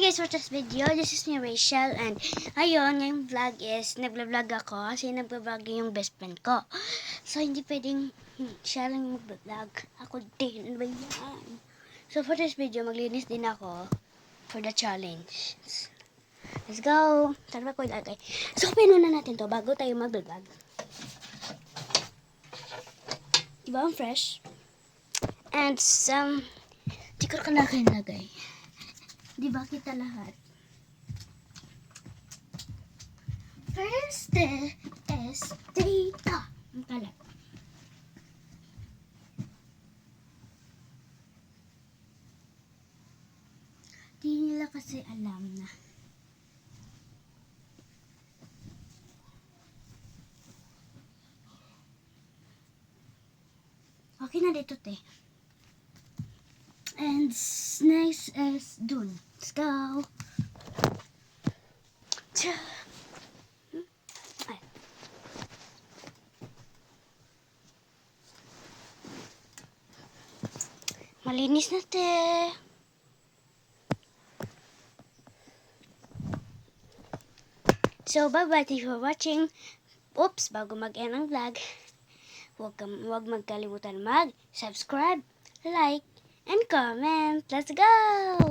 guys, for this video, this is me Rachel, and ayun, ngayong vlog is, nagla-vlog ako kasi nagpa-vlog yung best friend ko. So, hindi pwedeng siya lang mag-vlog. Ako din, ano ba yan? So, for this video, maglinis din ako for the challenge. Let's go! Saan ba ko ilagay? So, pinuna natin to bago tayo mag-vlog. Diba ang fresh? And some, di ko na ilagay. Di ba kita lahat? First is data. Ang kalat. Di nila kasi alam na. Okay na dito, te. And next is dun. Let's go. Ay. Malinis na, te. So, bye-bye. Thank you for watching. Oops, bago mag-end ang vlog, huwag magkalimutan mag-subscribe, like, and comment. Let's go!